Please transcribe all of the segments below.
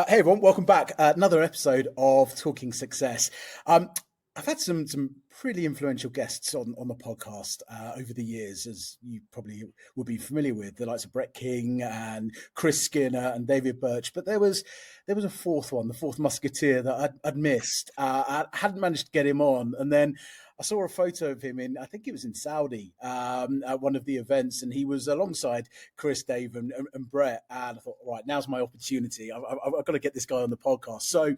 Hey everyone, welcome back. Another episode of Talking Success. I've had some pretty influential guests on the podcast over the years, as you probably will be familiar with, the likes of Brett King and Chris Skinner and David Birch. But there was a fourth one, the fourth musketeer that I'd missed. I hadn't managed to get him on, and then I saw a photo of him I think it was in Saudi, at one of the events, and he was alongside Chris, Dave, and Brett. And I thought, right, now's my opportunity. I've got to get this guy on the podcast. So,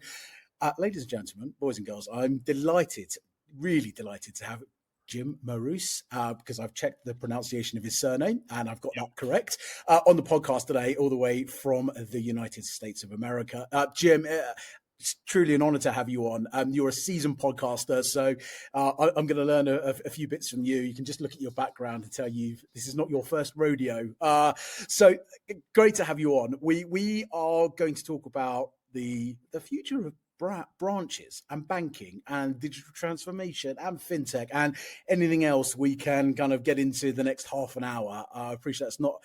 ladies and gentlemen, boys and girls, I'm delighted, really delighted to have Jim Marous, because I've checked the pronunciation of his surname and I've got that correct, on the podcast today, all the way from the United States of America. Jim, it's truly an honor to have you on. You're a seasoned podcaster, so I'm going to learn a few bits from you. You can just look at your background and tell you this is not your first rodeo. So great to have you on. We are going to talk about the future of branches and banking and digital transformation and fintech and anything else we can kind of get into the next half an hour. I appreciate it's not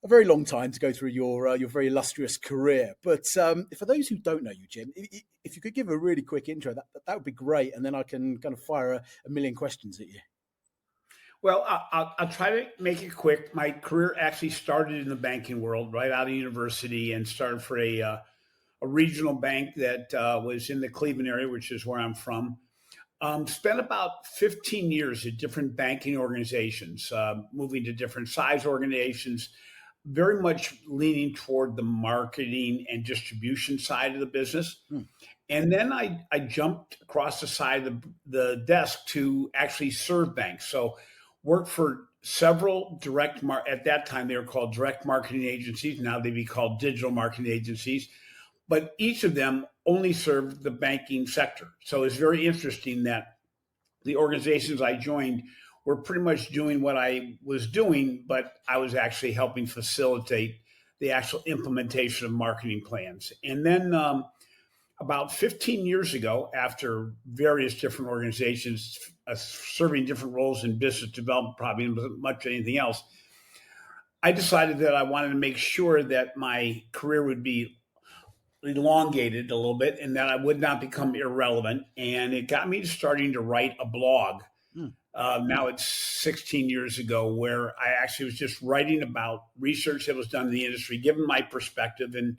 a very long time to go through your very illustrious career. But for those who don't know you, Jim, if you could give a really quick intro, that would be great. And then I can kind of fire a million questions at you. Well, I'll try to make it quick. My career actually started in the banking world right out of university and started for a regional bank that was in the Cleveland area, which is where I'm from. Spent about 15 years at different banking organizations, moving to different size organizations, very much leaning toward the marketing and distribution side of the business. And then I jumped across the side of the desk to actually serve banks. So worked for several at that time, they were called direct marketing agencies. Now they'd be called digital marketing agencies. But each of them only served the banking sector. So it's very interesting that the organizations I joined were pretty much doing what I was doing, but I was actually helping facilitate the actual implementation of marketing plans. And then about 15 years ago, after various different organizations serving different roles in business development, probably much anything else, I decided that I wanted to make sure that my career would be elongated a little bit and that I would not become irrelevant. And it got me starting to write a blog. Now it's 16 years ago, where I actually was just writing about research that was done in the industry, giving my perspective and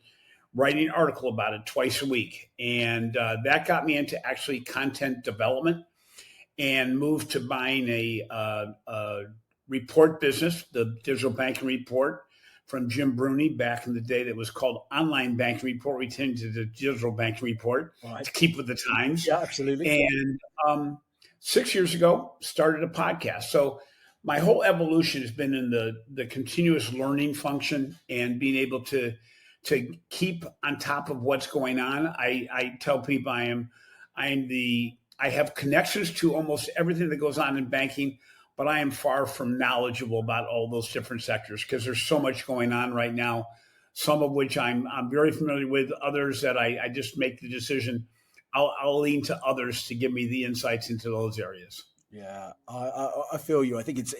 writing an article about it twice a week. And that got me into actually content development and moved to buying a report business, the Digital Banking Report, from Jim Bruni back in the day that was called Online Banking Report. We changed it to Digital Banking Report to keep with the times. Yeah, absolutely. And 6 years ago, started a podcast. So my whole evolution has been in the continuous learning function and being able to keep on top of what's going on. I tell people I have connections to almost everything that goes on in banking, but I am far from knowledgeable about all those different sectors because there's so much going on right now, some of which I'm very familiar with, others that I just make the decision. I'll lean to others to give me the insights into those areas. Yeah, I feel you. I think it's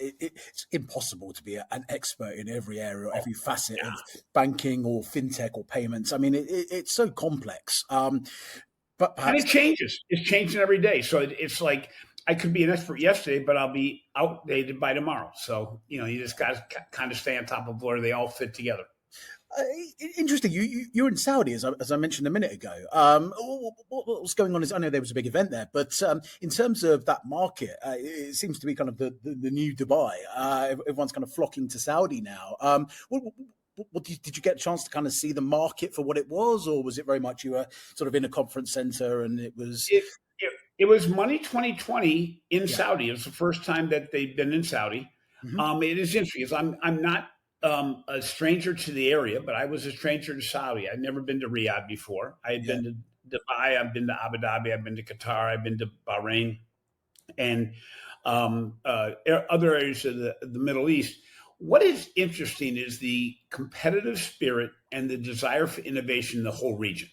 impossible to be an expert in every area, or every facet of banking or fintech or payments. I mean, it's so complex. But perhaps... And it changes. It's changing every day. So it's like I could be an expert yesterday, but I'll be outdated by tomorrow. So, you just got to kind of stay on top of where they all fit together. Interesting. You're in Saudi, as I mentioned a minute ago. What's going on is, I know there was a big event there, but in terms of that market, it seems to be kind of the new Dubai. Everyone's kind of flocking to Saudi now. Did you get a chance to kind of see the market for what it was, or was it very much you were sort of in a conference center and it was... It was Money 2020 in Saudi. It was the first time that they've been in Saudi. Mm-hmm. It is interesting because I'm not a stranger to the area, but I was a stranger to Saudi. I'd never been to Riyadh before. I had been to Dubai, I've been to Abu Dhabi, I've been to Qatar, I've been to Bahrain, and other areas of the Middle East. What is interesting is the competitive spirit and the desire for innovation in the whole region.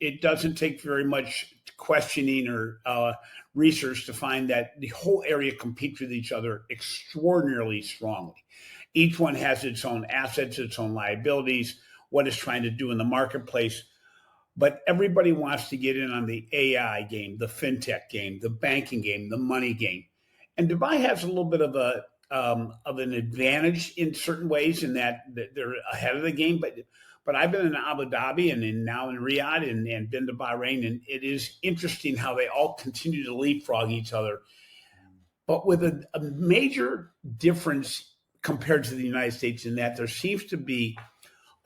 It doesn't take very much questioning or research to find that the whole area competes with each other extraordinarily strongly. Each one has its own assets, its own liabilities, what it's trying to do in the marketplace. But everybody wants to get in on the AI game, the fintech game, the banking game, the money game. And Dubai has a little bit of an advantage in certain ways in that they're ahead of the game. But I've been in Abu Dhabi and now in Riyadh and been to Bahrain, and it is interesting how they all continue to leapfrog each other, but with a major difference compared to the United States in that there seems to be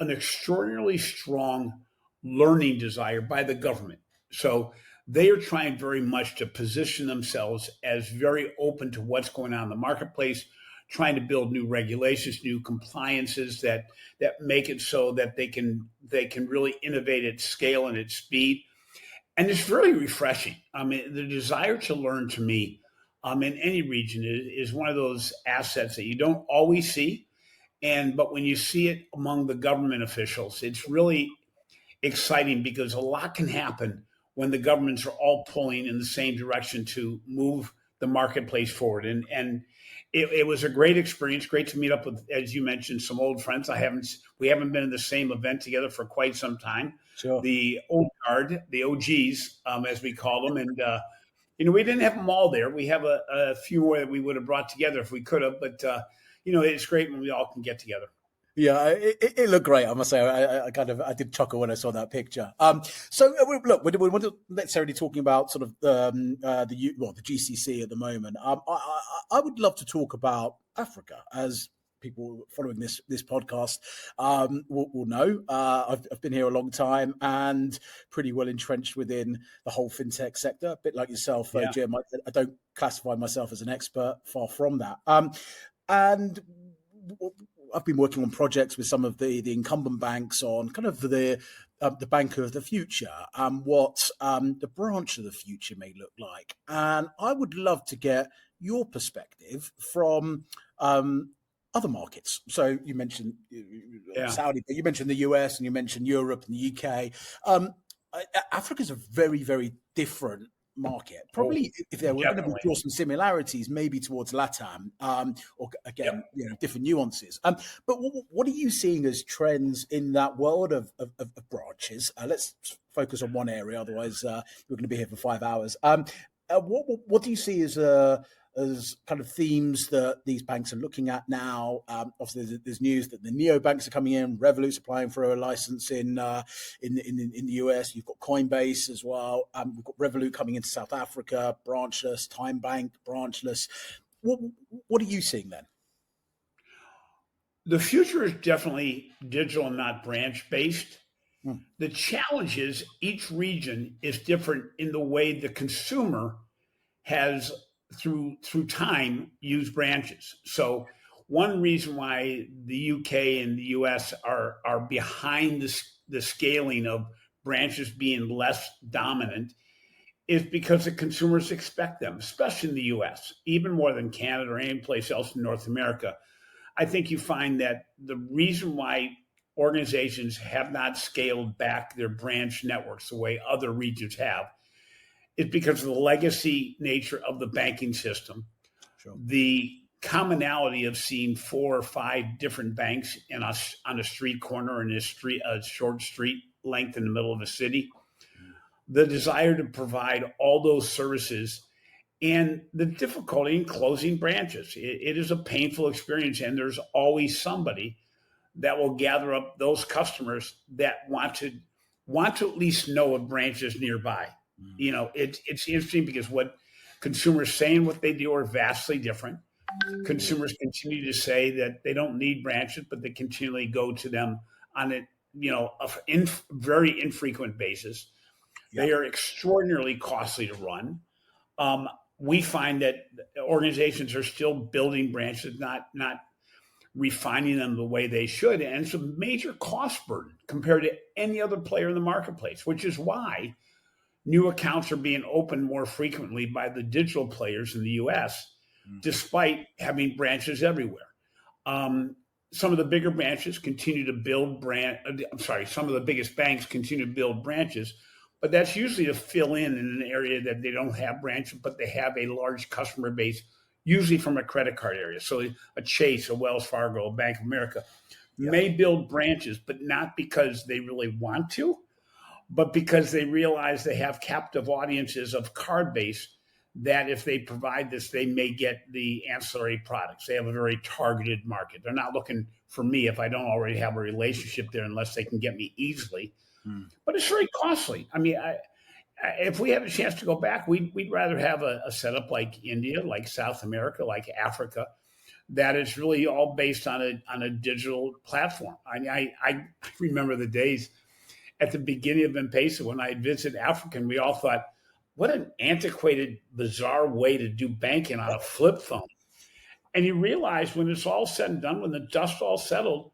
an extraordinarily strong learning desire by the government. So they are trying very much to position themselves as very open to what's going on in the marketplace, trying to build new regulations, new compliances that make it so that they can really innovate at scale and at speed. And it's really refreshing. I mean, the desire to learn to me in any region is one of those assets that you don't always see. But when you see it among the government officials, it's really exciting because a lot can happen when the governments are all pulling in the same direction to move the marketplace forward. And it was a great experience. Great to meet up with, as you mentioned, some old friends. We haven't been in the same event together for quite some time. Sure. The old guard, the OGs, as we call them. And, we didn't have them all there. We have a few more that we would have brought together if we could have. But, it's great when we all can get together. Yeah, it looked great. I must say, I did chuckle when I saw that picture. So look, we're not necessarily talking about sort of the GCC at the moment. I would love to talk about Africa, as people following this podcast will know. I've been here a long time and pretty well entrenched within the whole fintech sector. A bit like yourself, Jim. I don't classify myself as an expert. Far from that. And I've been working on projects with some of the incumbent banks on kind of the bank of the future and what the branch of the future may look like. And I would love to get your perspective from other markets. So you mentioned Saudi, but you mentioned the US and you mentioned Europe and the UK. Africa is a very, very different market. Probably if there were going to draw some similarities, maybe towards LATAM, or again, different nuances. But what are you seeing as trends in that world of branches? Let's focus on one area, otherwise we're going to be here for 5 hours. What do you see as kind of themes that these banks are looking at now? Obviously, there's news that the neobanks are coming in. Revolut's applying for a license in the US. You've got Coinbase as well. We've got Revolut coming into South Africa, branchless. Time Bank, branchless. What are you seeing then? The future is definitely digital and not branch based. The challenge is each region is different in the way the consumer has through time use branches. So one reason why the UK and the US are behind the scaling of branches being less dominant is because the consumers expect them, especially in the US, even more than Canada or any place else in North America. I think you find that the reason why organizations have not scaled back their branch networks the way other regions have is because of the legacy nature of the banking system. Sure. The commonality of seeing 4 or 5 different banks on a street corner in a short street length in the middle of a city, the desire to provide all those services, and the difficulty in closing branches. It is a painful experience, and there's always somebody that will gather up those customers that want to at least know a branch is nearby. It's interesting because what consumers say and what they do are vastly different. Consumers continue to say that they don't need branches, but they continually go to them on a very infrequent basis. Yeah. They are extraordinarily costly to run. We find that organizations are still building branches, not refining them the way they should. And it's a major cost burden compared to any other player in the marketplace, which is why new accounts are being opened more frequently by the digital players in the US, despite having branches everywhere. Some of the bigger branches continue to build some of the biggest banks continue to build branches, but that's usually to fill in an area that they don't have branches, but they have a large customer base, usually from a credit card area. So a Chase, a Wells Fargo, a Bank of America, may build branches, but not because they really want to, but because they realize they have captive audiences of card base that if they provide this, they may get the ancillary products. They have a very targeted market. They're not looking for me if I don't already have a relationship there unless they can get me easily. But it's very costly. I mean, if we have a chance to go back, we'd rather have a setup like India, like South America, like Africa, that is really all based on a digital platform. I remember the days at the beginning of M-Pesa when I visited Africa, and we all thought, what an antiquated, bizarre way to do banking on a flip phone. And you realize when it's all said and done, when the dust all settled,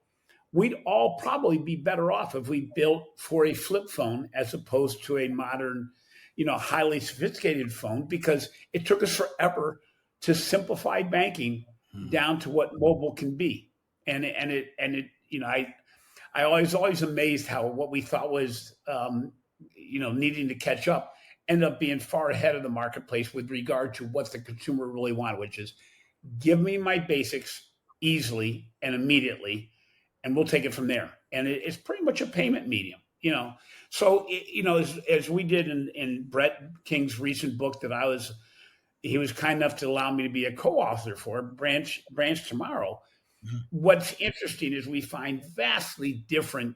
we'd all probably be better off if we built for a flip phone as opposed to a modern, highly sophisticated phone, because it took us forever to simplify banking down to what mobile can be. I always amazed how what we thought was, needing to catch up ended up being far ahead of the marketplace with regard to what the consumer really wanted, which is give me my basics easily and immediately, and we'll take it from there. And it's pretty much a payment medium, So, as we did in Brett King's recent book that he was kind enough to allow me to be a co-author for, Branch Tomorrow. What's interesting is we find vastly different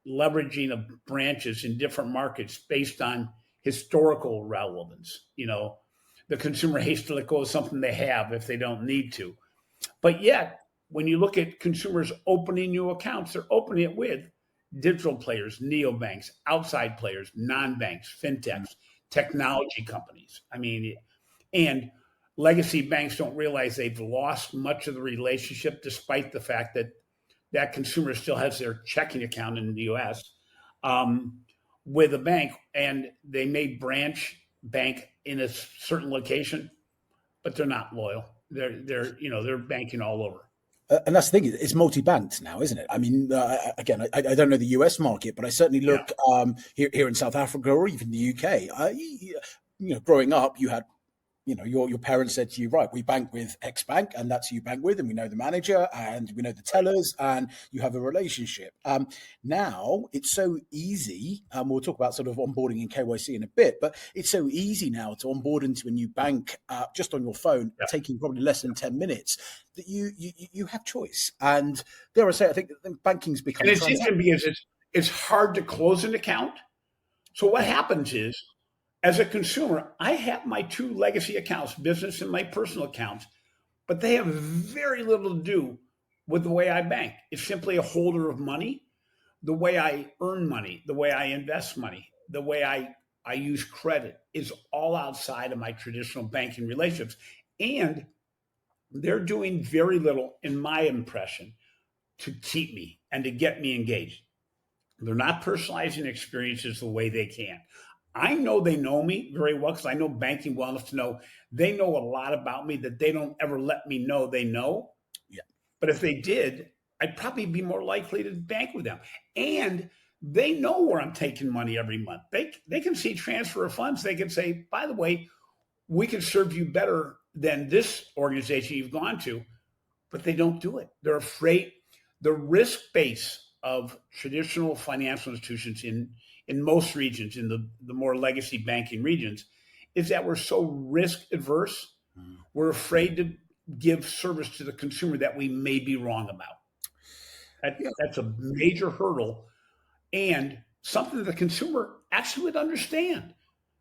leveraging of branches in different markets based on historical relevance. The consumer hates to let go of something they have if they don't need to. But yet, when you look at consumers opening new accounts, they're opening it with digital players, neobanks, outside players, non-banks, fintechs, technology companies. And legacy banks don't realize they've lost much of the relationship, despite the fact that consumer still has their checking account in the U.S. With a bank, and they may branch bank in a certain location, but they're not loyal. They're banking all over. And that's the thing; it's multi-banked now, isn't it? Again, I don't know the US market, but I certainly look here in South Africa or even the UK. Growing up, you had. Your parents said to you, right, we bank with X bank, and that's who you bank with, and we know the manager, and we know the tellers, and you have a relationship. Now it's so easy, we'll talk about sort of onboarding and KYC in a bit, but it's so easy now to onboard into a new bank just on your phone, taking probably less than 10 minutes, that you have choice. And dare I say, I think banking's become... And it's easy because it's hard to close an account. So what happens is, as a consumer, I have my two legacy accounts, business and my personal accounts, but they have very little to do with the way I bank. It's simply a holder of money, the way I earn money, the way I invest money, the way I use credit is all outside of my traditional banking relationships. And they're doing very little, in my impression, to keep me and to get me engaged. They're not personalizing experiences the way they can. I know they know me very well because I know banking well enough to know they know a lot about me that they don't ever let me know they know. Yeah. But if they did, I'd probably be more likely to bank with them. And they know where I'm taking money every month. They can see transfer of funds. They can say, by the way, we can serve you better than this organization you've gone to, but they don't do it. They're afraid. The risk base of traditional financial institutions in most regions, in the more legacy banking regions, is that we're so risk adverse. We're afraid to give service to the consumer that we may be wrong about. That's a major hurdle, and something that the consumer actually would understand.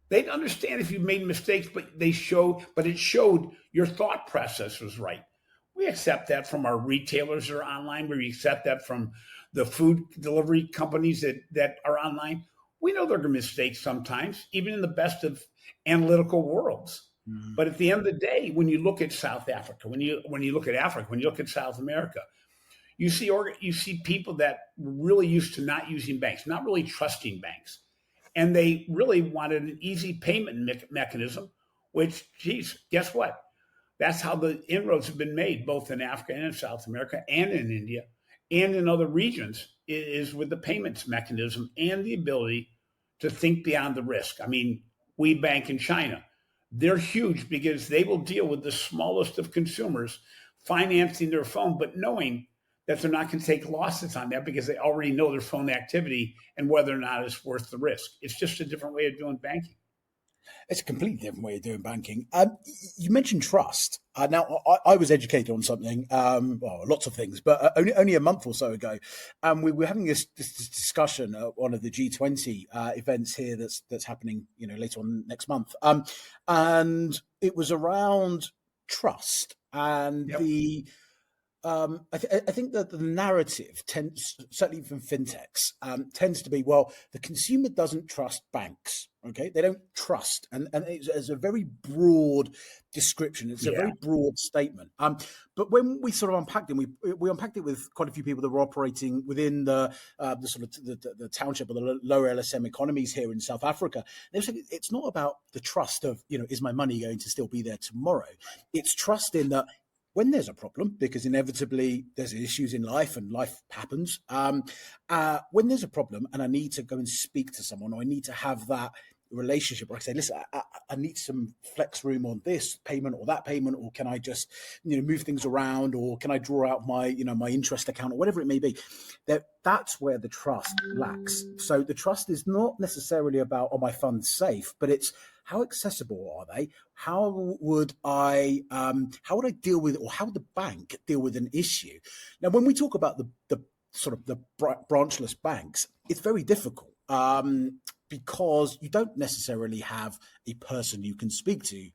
They'd understand if you made mistakes, but it showed your thought process was right. We accept that from our retailers that are online. We accept that from the food delivery companies that are online. We know there are mistakes sometimes, even in the best of analytical worlds. Mm-hmm. But at the end of the day, when you look at South Africa, when you look at Africa, when you look at South America, you see people that were really used to not using banks, not really trusting banks. And they really wanted an easy payment mechanism, which, guess what? That's how the inroads have been made, both in Africa and in South America and in India and in other regions, is with the payments mechanism and the ability to think beyond the risk. I mean, we bank in China. They're huge because they will deal with the smallest of consumers financing their phone, but knowing that they're not going to take losses on that because they already know their phone activity and whether or not it's worth the risk. It's just a different way of doing banking. It's a completely different way of doing banking. You mentioned trust. Now, I was educated on something, well, lots of things, but only a month or so ago, we were having this discussion at one of the G20 events here that's happening, later on next month, and it was around trust and Yep. I think that the narrative tends, certainly from fintechs, tends to be, well, the consumer doesn't trust banks. Okay, they don't trust, and it's a very broad description. It's a very broad statement. But when we sort of unpacked it, we unpacked it with quite a few people that were operating within the sort of the township or the lower LSM economies here in South Africa. They said it's not about the trust of, is my money going to still be there tomorrow? It's trust in that when there's a problem, because inevitably there's issues in life and life happens, when there's a problem and I need to go and speak to someone, or I need to have that relationship where I say, listen, I need some flex room on this payment or that payment, or can I just, move things around, or can I draw out my, my interest account or whatever it may be, that's where the trust lacks. So the trust is not necessarily about, are my funds safe, but it's how accessible are they? How would I deal with, or how would the bank deal with an issue? Now, when we talk about the sort of the branchless banks, it's very difficult. Because you don't necessarily have a person you can speak to.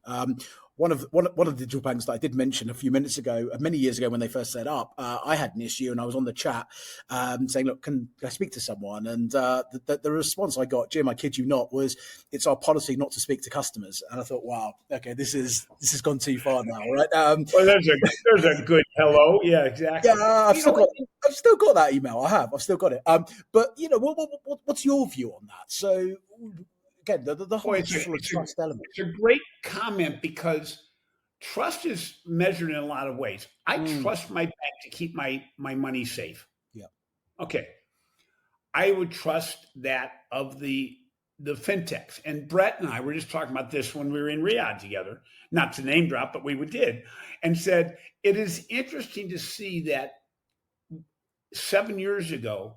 One of the digital banks that I did mention a few minutes ago, many years ago when they first set up, I had an issue and I was on the chat saying, look, can I speak to someone? And the response I got, Jim, I kid you not, was, it's our policy not to speak to customers. And I thought, wow, okay, this has gone too far now, right? Well, there's a good hello. Yeah, exactly. Yeah, I've still got that email. I've still got it. But what's your view on that? So again, the whole trust element. It's a great comment, because trust is measured in a lot of ways. I trust my bank to keep my money safe. Yeah. Okay. I would trust that of the fintechs. And Brett and I were just talking about this when we were in Riyadh together, not to name drop, but we did, and said, it is interesting to see that 7 years ago,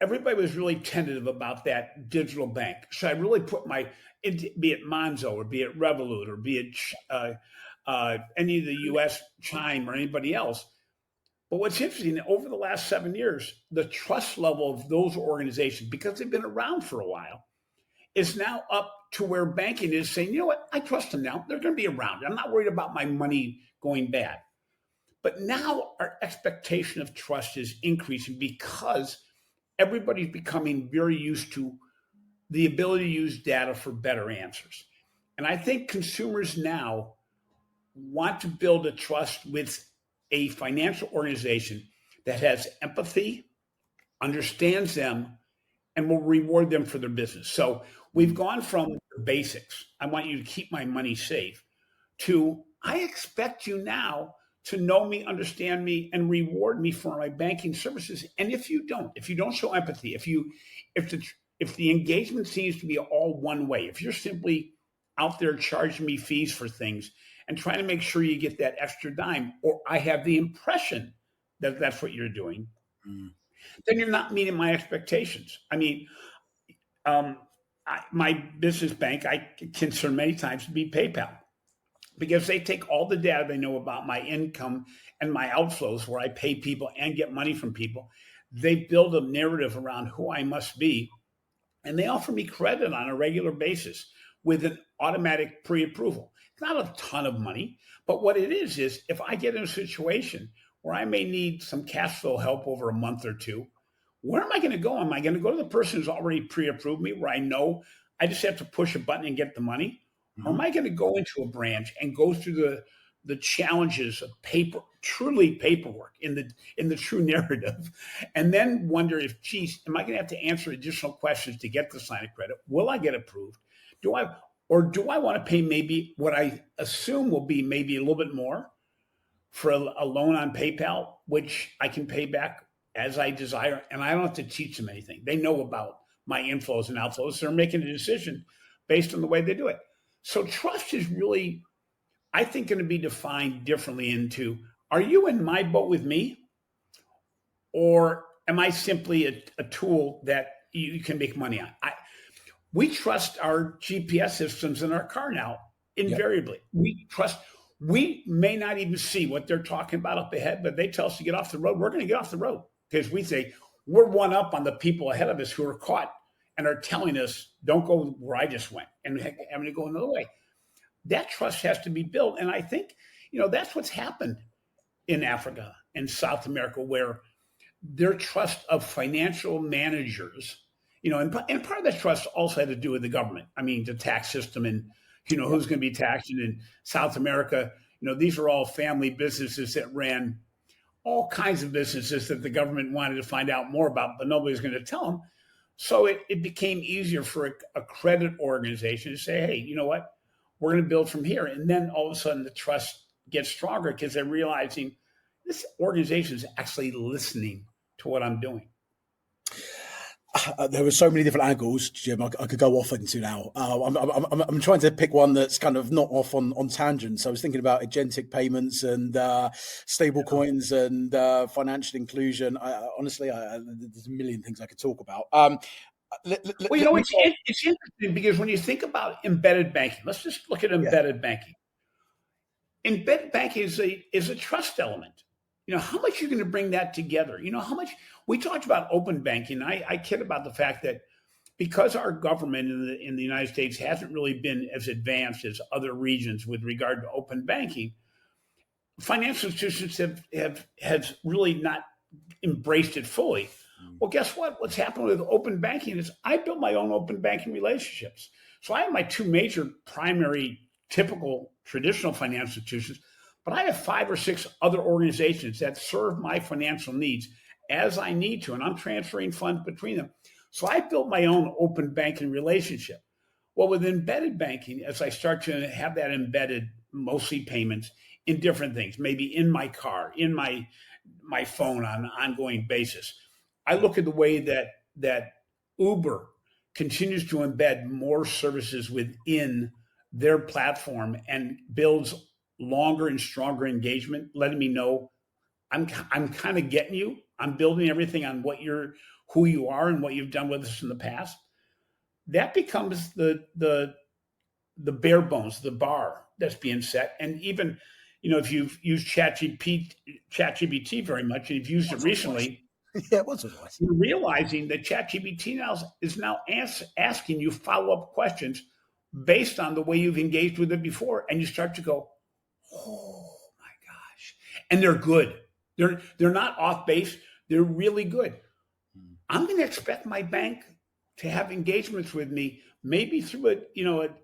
everybody was really tentative about that digital bank. Should I really put be it Monzo or be it Revolut or be it any of the US Chime or anybody else? But what's interesting, over the last 7 years, the trust level of those organizations, because they've been around for a while, is now up to where banking is saying, you know what, I trust them now. They're going to be around. I'm not worried about my money going bad. But now our expectation of trust is increasing, because everybody's becoming very used to the ability to use data for better answers. And I think consumers now want to build a trust with a financial organization that has empathy, understands them, and will reward them for their business. So we've gone from the basics, I want you to keep my money safe, to I expect you now to know me, understand me, and reward me for my banking services. And if you don't show empathy, if the engagement seems to be all one way, if you're simply out there charging me fees for things and trying to make sure you get that extra dime, or I have the impression that that's what you're doing, then you're not meeting my expectations. I mean, my business bank, I consider many times to be PayPal, because they take all the data they know about my income and my outflows, where I pay people and get money from people. They build a narrative around who I must be, and they offer me credit on a regular basis with an automatic pre-approval. It's not a ton of money, but what it is if I get in a situation where I may need some cash flow help over a month or two, where am I going to go? Am I going to go to the person who's already pre-approved me, where I know I just have to push a button and get the money? Or am I going to go into a branch and go through the challenges of truly paperwork in the true narrative, and then wonder if, geez, am I going to have to answer additional questions to get the sign of credit? Will I get approved? Do I want to pay maybe what I assume will be maybe a little bit more for a loan on PayPal, which I can pay back as I desire, and I don't have to teach them anything. They know about my inflows and outflows. They're making a decision based on the way they do it. So trust is really, I think, going to be defined differently into, are you in my boat with me, or am I simply a tool that you can make money on? We trust our GPS systems in our car now, invariably. Yep. We may not even see what they're talking about up ahead, but they tell us to get off the road. We're going to get off the road because we say we're one up on the people ahead of us who are caught and are telling us, don't go where I just went, and having to go another way. That trust has to be built. And I think, that's what's happened in Africa and South America, where their trust of financial managers, and part of that trust also had to do with the government. I mean, the tax system and, who's going to be taxed. And in South America, these are all family businesses that ran all kinds of businesses that the government wanted to find out more about, but nobody's going to tell them. So it became easier for a credit organization to say, hey, you know what? We're going to build from here. And then all of a sudden the trust gets stronger because they're realizing this organization is actually listening to what I'm doing. There were so many different angles, Jim, I could go off into now. I'm trying to pick one that's kind of not off on tangents. I was thinking about agentic payments and stable coins and financial inclusion. Honestly, there's a million things I could talk about. It's interesting because when you think about embedded banking, let's just look at embedded banking. Embedded banking is a trust element. How much you're going to bring that together? How much we talked about open banking. I kid about the fact that because our government in the United States hasn't really been as advanced as other regions with regard to open banking, financial institutions have really not embraced it fully. Well, guess what? What's happened with open banking is I built my own open banking relationships. So I have my two major primary typical traditional financial institutions, but I have 5 or 6 other organizations that serve my financial needs as I need to, and I'm transferring funds between them. So I built my own open banking relationship. Well, with embedded banking, as I start to have that embedded, mostly payments in different things, maybe in my car, in my phone on an ongoing basis, I look at the way that Uber continues to embed more services within their platform and builds longer and stronger engagement, letting me know I'm kind of getting you. I'm building everything on who you are and what you've done with us in the past. That becomes the bare bones, the bar that's being set. And even, if you've used ChatGPT very much, and you've used it recently, once or twice, you're realizing that ChatGPT is now asking you follow-up questions based on the way you've engaged with it before, and you start to go, oh my gosh, and they're good. They're not off base. They're really good. I'm going to expect my bank to have engagements with me, maybe through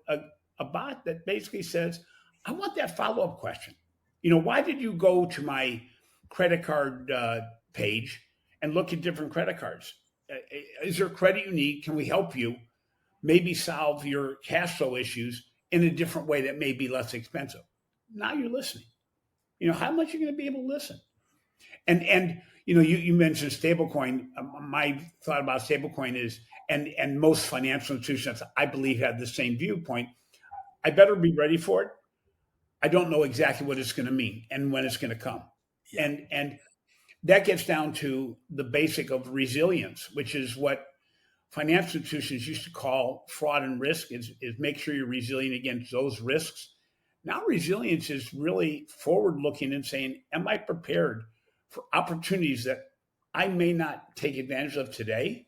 a bot that basically says, I want that follow-up question. Why did you go to my credit card page and look at different credit cards? Is there credit you need? Can we help you maybe solve your cash flow issues in a different way that may be less expensive? Now you're listening. How much are you going to be able to listen? And you mentioned stablecoin. My thought about stablecoin is, and most financial institutions, I believe, have the same viewpoint. I better be ready for it. I don't know exactly what it's going to mean and when it's going to come. Yeah. And that gets down to the basic of resilience, which is what financial institutions used to call fraud and risk, is make sure you're resilient against those risks. Now resilience is really forward-looking and saying, am I prepared for opportunities that I may not take advantage of today,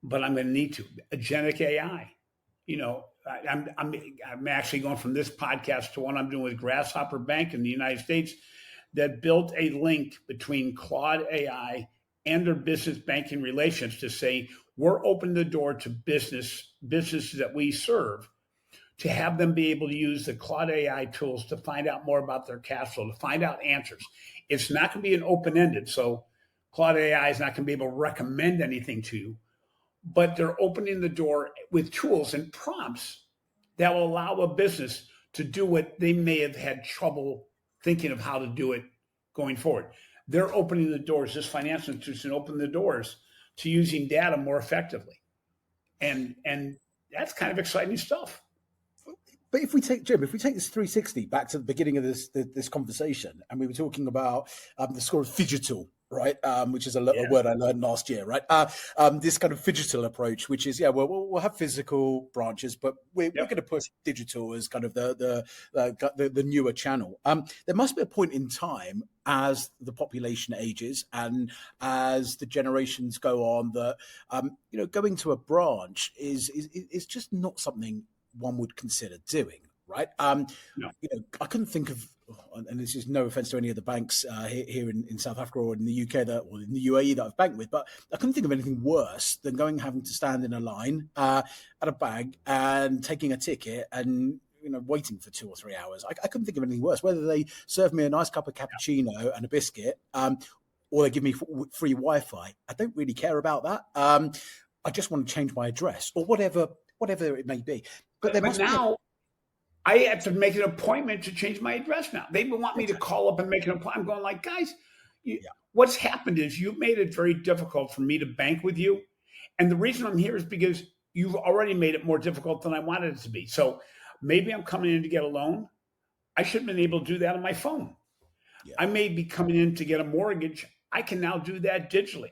but I'm going to need to? Agentic AI. I'm actually going from this podcast to one I'm doing with Grasshopper Bank in the United States that built a link between Claude AI and their business banking relations to say, we're opening the door to businesses that we serve to have them be able to use the Claude AI tools to find out more about their cash flow, to find out answers. It's not going to be an open-ended, so Claude AI is not going to be able to recommend anything to you, but they're opening the door with tools and prompts that will allow a business to do what they may have had trouble thinking of how to do it going forward. They're opening the doors, this financial institution opened the doors to using data more effectively. And that's kind of exciting stuff. But if we take this 360 back to the beginning of this conversation, and we were talking about the score of digital, right? Which is a word I learned last year, right? This kind of phygital approach, which is, we'll have physical branches, but we're going to push digital as kind of the newer channel. There must be a point in time as the population ages and as the generations go on that, going to a branch is just not something one would consider doing, right? No. I couldn't think of, and this is no offense to any of the banks here in South Africa or in the UK or in the UAE that I've banked with, but I couldn't think of anything worse than having to stand in a line at a bank and taking a ticket and waiting for 2 or 3 hours. I couldn't think of anything worse. Whether they serve me a nice cup of cappuccino and a biscuit, or they give me free Wi-Fi, I don't really care about that. I just want to change my address or whatever it may be. But now I have to make an appointment to change my address now. They want me to call up and make an appointment. I'm going like, guys, what's happened is you've made it very difficult for me to bank with you. And the reason I'm here is because you've already made it more difficult than I wanted it to be. So maybe I'm coming in to get a loan. I should have been able to do that on my phone. Yeah. I may be coming in to get a mortgage. I can now do that digitally.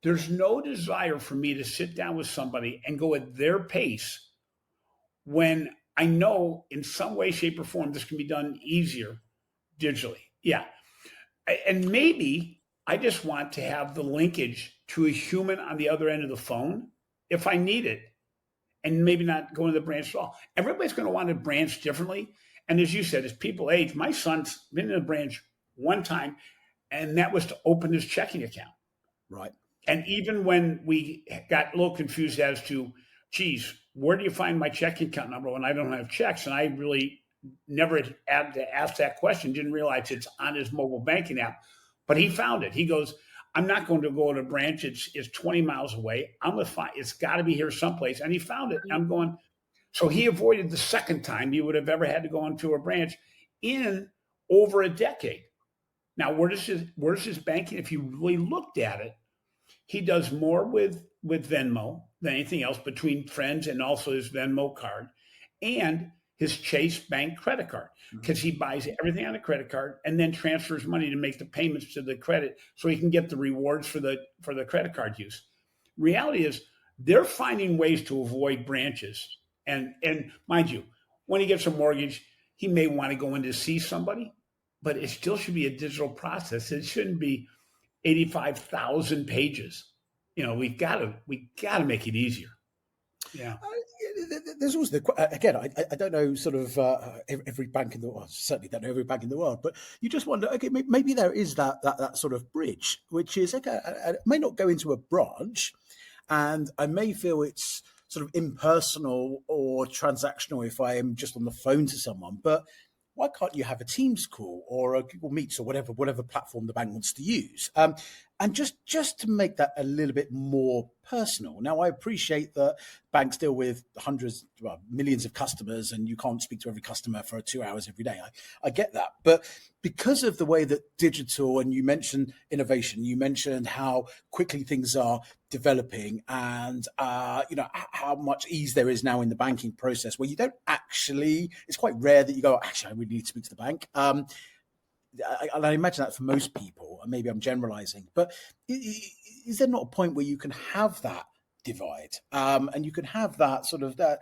There's no desire for me to sit down with somebody and go at their pace when I know in some way, shape, or form this can be done easier digitally. Yeah. And maybe I just want to have the linkage to a human on the other end of the phone if I need it, and maybe not go to the branch at all. Everybody's going to want to branch differently. And as you said, as people age, my son's been in a branch one time, and that was to open his checking account. Right. And even when we got a little confused as to, geez, where do you find my checking account number when I don't have checks? And I really never had to ask that question, didn't realize it's on his mobile banking app. But he found it. He goes, I'm not going to go to a branch. It's 20 miles away. I'm going to find, it's got to be here someplace. And he found it. And I'm going, so he avoided the second time he would have ever had to go into a branch in over a decade. Now, where's his banking? If you really looked at it, he does more with Venmo than anything else between friends and also his Venmo card and his Chase Bank credit card, because he buys everything on a credit card and then transfers money to make the payments to the credit so he can get the rewards for the credit card use. Reality is they're finding ways to avoid branches. And mind you, when he gets a mortgage, he may want to go in to see somebody, but it still should be a digital process. It shouldn't be 85,000 pages. We got to make it easier. Yeah. There's also again, I don't know sort of every bank in the world. Certainly don't know every bank in the world, but you just wonder, okay, maybe there is that sort of bridge, which is, okay, I may not go into a branch, and I may feel it's sort of impersonal or transactional if I am just on the phone to someone, but why can't you have a Teams call or a Google Meets or whatever platform the bank wants to use? And just to make that a little bit more personal. Now, I appreciate that banks deal with millions of customers, and you can't speak to every customer for 2 hours every day. I get that. But because of the way that digital, and you mentioned innovation, you mentioned how quickly things are developing, and how much ease there is now in the banking process, where you don't actually, it's quite rare that you go, actually, I really need to speak to the bank. I imagine that for most people, and maybe I'm generalizing, but is there not a point where you can have that divide, and you can have that sort of that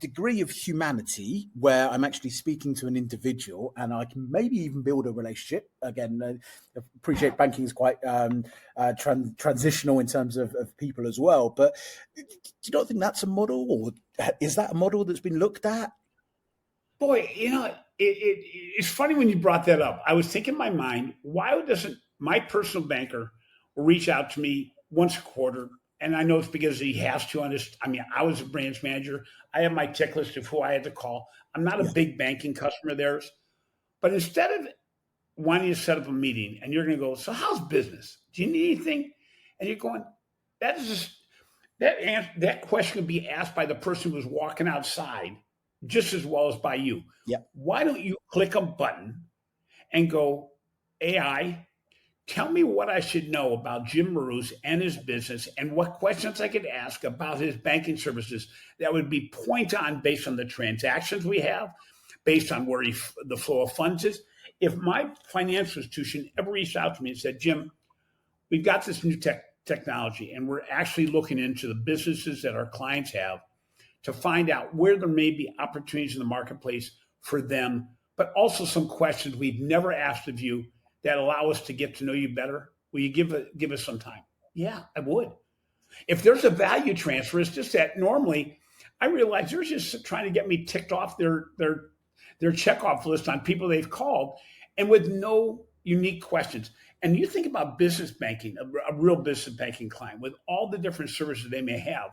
degree of humanity where I'm actually speaking to an individual and I can maybe even build a relationship? Again, I appreciate banking is quite transitional in terms of people as well, but do you not think that's a model, or is that a model that's been looked at? Boy, it's funny when you brought that up. I was thinking in my mind, why doesn't my personal banker reach out to me once a quarter? And I know it's because he has to I was a branch manager. I have my tick list of who I had to call. I'm not a big banking customer of theirs. But instead of wanting to set up a meeting and you're going to go, so how's business? Do you need anything? And you're going, that question could be asked by the person who was walking outside just as well as by you. Yeah. Why don't you click a button and go, AI, tell me what I should know about Jim Marous and his business and what questions I could ask about his banking services that would be point on based on the transactions we have, based on where the flow of funds is. If my financial institution ever reached out to me and said, Jim, we've got this new technology, and we're actually looking into the businesses that our clients have to find out where there may be opportunities in the marketplace for them, but also some questions we've never asked of you that allow us to get to know you better. Will you give us some time? Yeah, I would. If there's a value transfer, it's just that normally I realize they're just trying to get me ticked off their checkoff list on people they've called, and with no unique questions. And you think about business banking, a real business banking client with all the different services they may have,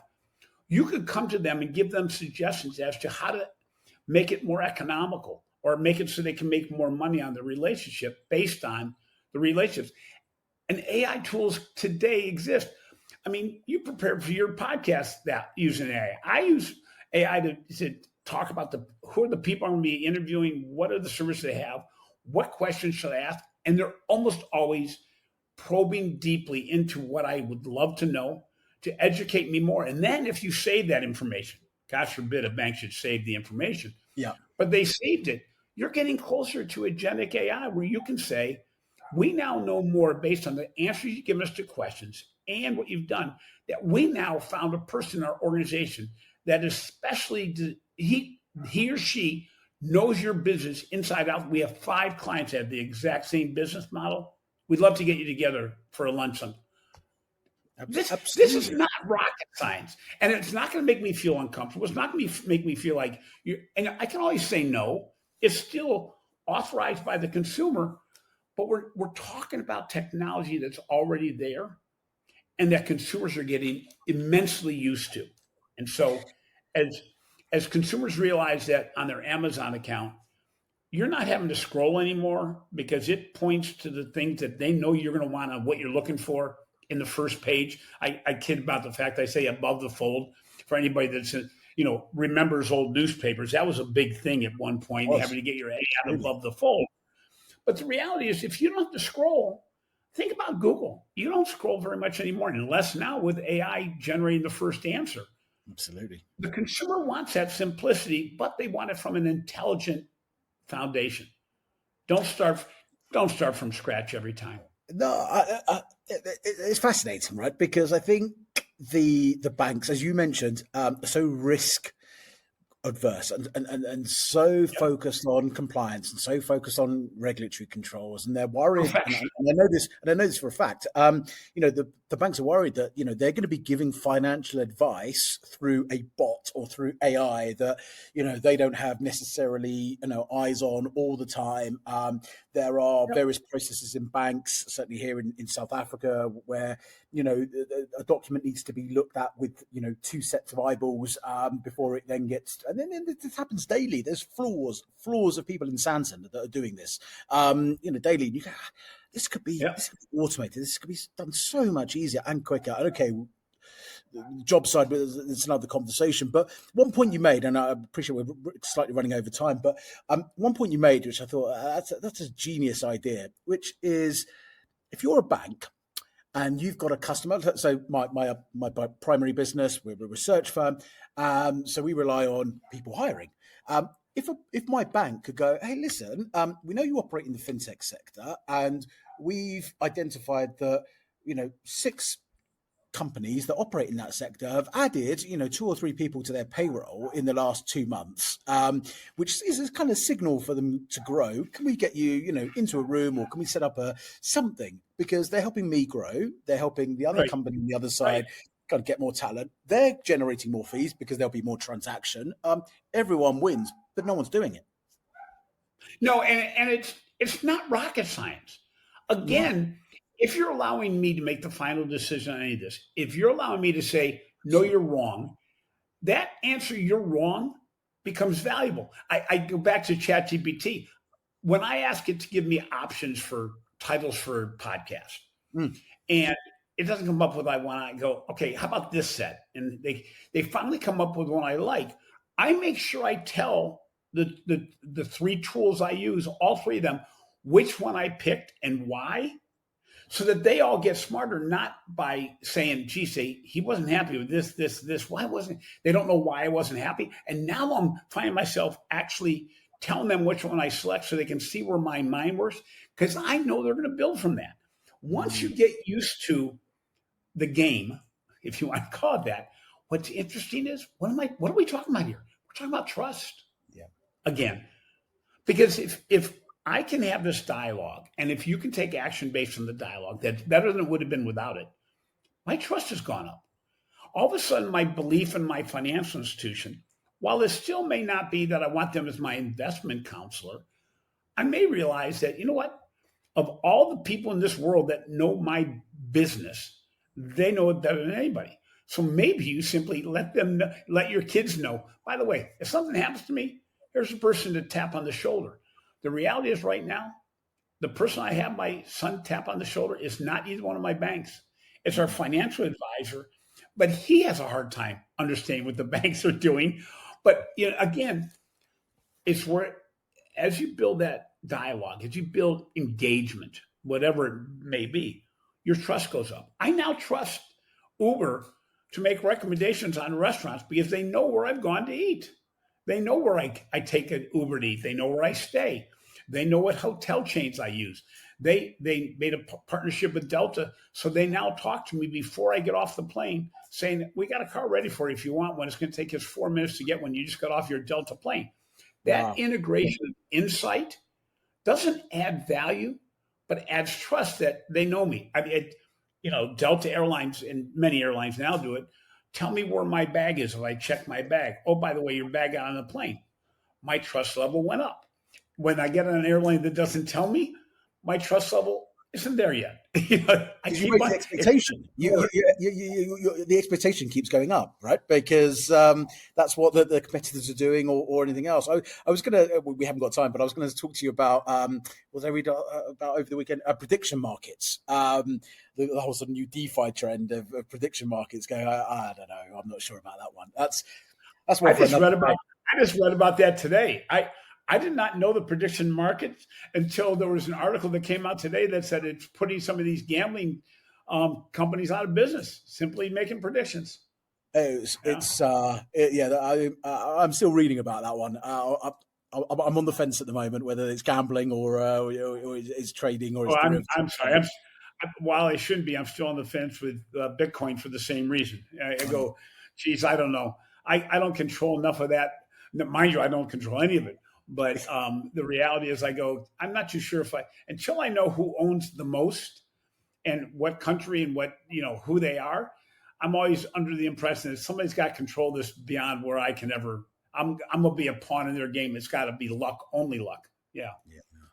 you could come to them and give them suggestions as to how to make it more economical or make it so they can make more money on the relationship based on the relationships. And AI tools today exist. I mean, you prepared for your podcast that using AI. I use AI to talk about who are the people I'm going to be interviewing, what are the services they have, what questions should I ask, and they're almost always probing deeply into what I would love to know to educate me more. And then if you save that information, God forbid a bank should save the information, but they saved it, you're getting closer to agentic AI where you can say, we now know more based on the answers you give us to questions and what you've done, that we now found a person in our organization that especially he or she knows your business inside out. We have 5 clients that have the exact same business model. We'd love to get you together for a lunch sometime. This is not rocket science, and it's not going to make me feel uncomfortable. It's not going to make me feel like you. And I can always say no. It's still authorized by the consumer, but we're talking about technology that's already there, and that consumers are getting immensely used to. And so, as consumers realize that on their Amazon account, you're not having to scroll anymore because it points to the things that they know you're going to want what you're looking for in the first page. I kid about the fact I say above the fold for anybody that's remembers old newspapers. That was a big thing at one point, having to get your ad above the fold. But the reality is, if you don't have to scroll, think about Google. You don't scroll very much anymore, unless now with AI generating the first answer. Absolutely. The consumer wants that simplicity, but they want it from an intelligent foundation. Don't start from scratch every time. No, it's fascinating, right? Because I think the banks, as you mentioned, are so risk adverse and so focused on compliance and so focused on regulatory controls, and they're worried. And I know this for a fact. The banks are worried that they're going to be giving financial advice through a bot or through AI that they don't have necessarily eyes on all the time. There are various processes in banks, certainly here in South Africa, where a document needs to be looked at with 2 sets of eyeballs before it then gets. And then this happens daily. There's floors of people in Santander that are doing this, daily. You go, this could be automated. This could be done so much easier and quicker. And okay, the job side, but it's another conversation. But one point you made, and I appreciate we're slightly running over time, but one point you made, which I thought that's a genius idea, which is if you're a bank and you've got a customer. So my primary business, we're a research firm, so we rely on people hiring. If my bank could go, hey, listen, we know you operate in the fintech sector, and we've identified that 6 companies that operate in that sector have added 2 or 3 people to their payroll in the last 2 months, which is a kind of signal for them to grow. Can we get you into a room, or can we set up something? Because they're helping me grow, they're helping the other company on the other side kind of get more talent, they're generating more fees because there'll be more transaction. Everyone wins, but no one's doing it. No, and it's not rocket science. Again, if you're allowing me to make the final decision on any of this, if you're allowing me to say, no, you're wrong, that answer, you're wrong, becomes valuable. I go back to ChatGPT. When I ask it to give me options for titles for podcasts, and it doesn't come up with I want, I go, okay, how about this set? And they finally come up with one I like. I make sure I tell the 3 tools I use, all 3 of them, which one I picked and why, so that they all get smarter, not by saying, gee, he wasn't happy with this. Why wasn't, they don't know why I wasn't happy. And now I'm finding myself actually telling them which one I select so they can see where my mind works, because I know they're going to build from that. Once you get used to the game, if you want to call it that, what's interesting is what are we talking about here? We're talking about trust. Yeah. Again, because if I can have this dialogue, and if you can take action based on the dialogue, that's better than it would have been without it. My trust has gone up. All of a sudden, my belief in my financial institution, while it still may not be that I want them as my investment counselor, I may realize that, you know what? Of all the people in this world that know my business, they know it better than anybody. So maybe you simply let your kids know, by the way, if something happens to me, here's a person to tap on the shoulder. The reality is right now, the person I have my son tap on the shoulder is not either one of my banks. It's our financial advisor, but he has a hard time understanding what the banks are doing. But again, it's where, as you build that dialogue, as you build engagement, whatever it may be, your trust goes up. I now trust Uber to make recommendations on restaurants because they know where I've gone to eat. They know where I take an Uber to eat. They know where I stay. They know what hotel chains I use. They made a partnership with Delta, so they now talk to me before I get off the plane saying, we got a car ready for you if you want one. It's going to take us 4 minutes to get one. You just got off your Delta plane. That integration insight doesn't add value, but adds trust that they know me. I mean, Delta Airlines and many airlines now do it. Tell me where my bag is if I check my bag. Oh, by the way, your bag got on the plane. My trust level went up. When I get on an airline that doesn't tell me, my trust level isn't there yet. You raise the expectation. The expectation keeps going up, right? Because that's what the competitors are doing, or anything else. I was going to. We haven't got time, but I was going to talk to you about what I read about over the weekend. Prediction markets. The whole sort of new DeFi trend of prediction markets. Going, I don't know. I'm not sure about that one. That's what I just read about that today. I did not know the prediction markets until there was an article that came out today that said it's putting some of these gambling companies out of business, simply making predictions. I'm still reading about that one. I'm on the fence at the moment, whether it's gambling or it's trading or it's derivatives. I'm sorry. While I shouldn't be, I'm still on the fence with Bitcoin for the same reason. I go, geez, I don't know. I don't control enough of that. Mind you, I don't control any of it. But the reality is I'm not too sure until I know who owns the most and what country and what, who they are, I'm always under the impression that somebody's got control of this beyond where I can ever, I'm going to be a pawn in their game. It's got to be luck, only luck. Yeah.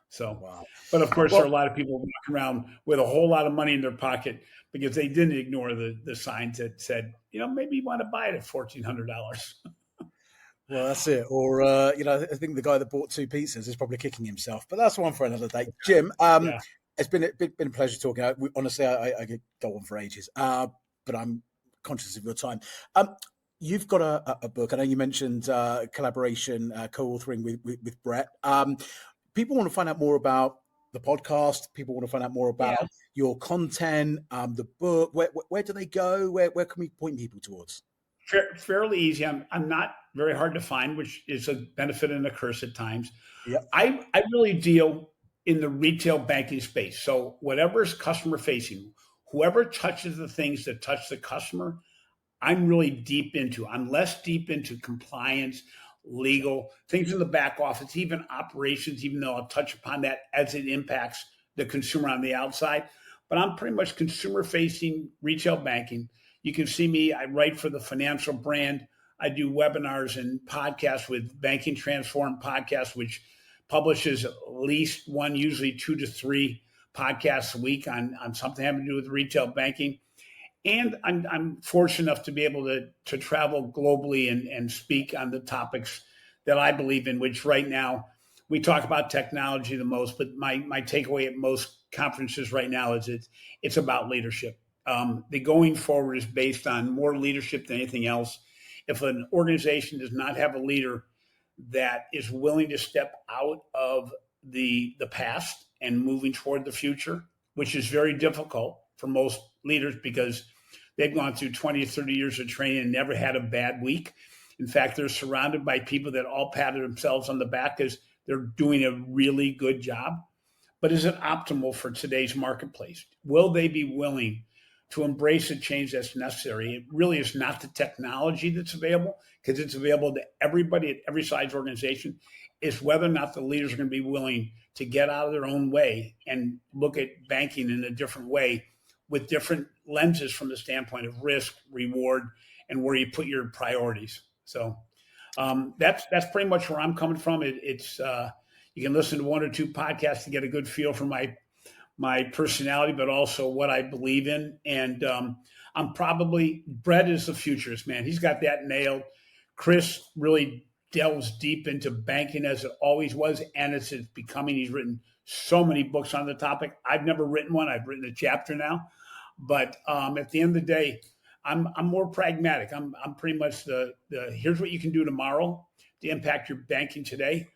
So, wow. But of course, there are a lot of people walking around with a whole lot of money in their pocket because they didn't ignore the signs that said, maybe you want to buy it at $1,400. Well, that's it. Or, I think the guy that bought 2 pizzas is probably kicking himself. But that's one for another day. Jim, It's been a pleasure talking. Honestly, I could go on for ages, but I'm conscious of your time. You've got a book. I know you mentioned collaboration, co-authoring with Brett. People want to find out more about the podcast. People want to find out more about your content, the book. Where do they go? Where can we point people towards? Fairly easy. I'm not very hard to find, which is a benefit and a curse at times. Yep. I really deal in the retail banking space. So whatever is customer facing, whoever touches the things that touch the customer, I'm really deep into. I'm less deep into compliance, legal, things in the back office, even operations, even though I'll touch upon that as it impacts the consumer on the outside. But I'm pretty much consumer facing retail banking. You can see me, I write for the Financial Brand. I do webinars and podcasts with Banking Transform Podcast, which publishes at least one, usually 2 to 3 podcasts a week on something having to do with retail banking. And I'm fortunate enough to be able to travel globally and speak on the topics that I believe in, which right now we talk about technology the most, but my takeaway at most conferences right now is it's about leadership. The going forward is based on more leadership than anything else. If an organization does not have a leader that is willing to step out of the past and moving toward the future, which is very difficult for most leaders because they've gone through 20 or 30 years of training and never had a bad week. In fact, they're surrounded by people that all pat themselves on the back because they're doing a really good job. but is it optimal for today's marketplace? Will they be willing to embrace the change that's necessary? It really is not the technology that's available, because it's available to everybody at every size organization. It's whether or not the leaders are going to be willing to get out of their own way and look at banking in a different way with different lenses from the standpoint of risk, reward, and where you put your priorities. So that's pretty much where I'm coming from. It's you can listen to one or two podcasts to get a good feel for my personality, but also what I believe in. And I'm probably, Brett is the futurist, man. He's got that nailed. Chris really delves deep into banking as it always was, and it's becoming. He's written so many books on the topic. I've never written one. I've written a chapter now. But at the end of the day, I'm more pragmatic. I'm pretty much the here's what you can do tomorrow to impact your banking today,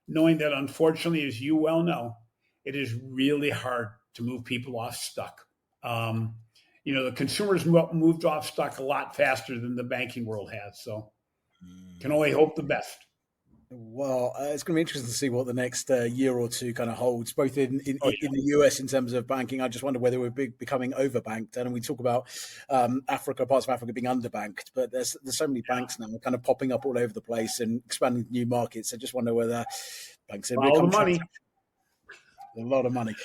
knowing that unfortunately, as you well know, it is really hard to move people off stuck. The consumers moved off stuck a lot faster than the banking world has. So can only hope the best. Well, it's going to be interesting to see what the next year or two kind of holds, both in the US in terms of banking. I just wonder whether we're becoming overbanked. And we talk about Africa, parts of Africa being underbanked, but there's so many banks now kind of popping up all over the place and expanding new markets. I just wonder whether banks are all the money. A lot of money.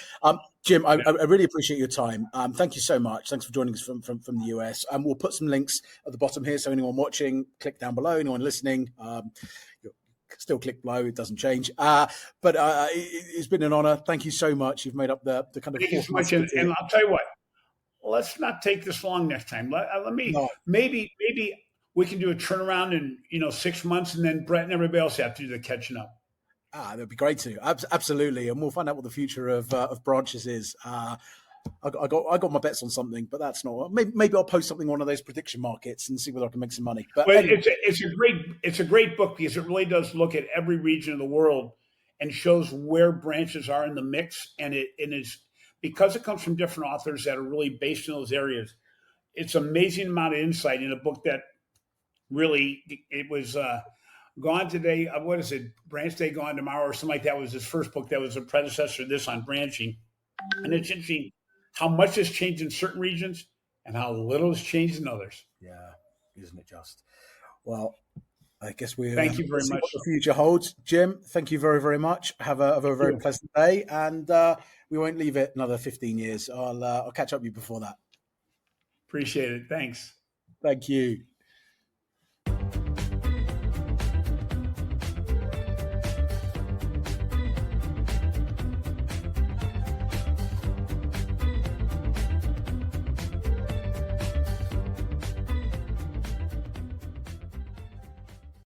Jim, I really appreciate your time. Thank you so much. Thanks for joining us from the US. We'll put some links at the bottom here. So anyone watching, click down below. Anyone listening, still click below. It doesn't change. But it's been an honor. Thank you so much. You've made up the kind of. Thank you so much. And I'll tell you what, let's not take this long next time. Maybe we can do a turnaround in 6 months, and then Brett and everybody else have to do the catching up. That'd be great too. Absolutely, and we'll find out what the future of branches is. I got my bets on something, but that's not. Maybe I'll post something on one of those prediction markets and see whether I can make some money. But anyway. it's a great book, because it really does look at every region of the world and shows where branches are in the mix, and it is because it comes from different authors that are really based in those areas. It's an amazing amount of insight in a book that really it was. Gone Today, what is it? Branch Day Gone Tomorrow, or something like that was his first book that was a predecessor to this on branching. And it's interesting how much has changed in certain regions and how little has changed in others. Yeah, isn't it just? Well, I guess thank you very much. What the future holds. Jim, thank you very, very much. Have a very pleasant day, and we won't leave it another 15 years. I'll catch up with you before that. Appreciate it. Thanks. Thank you.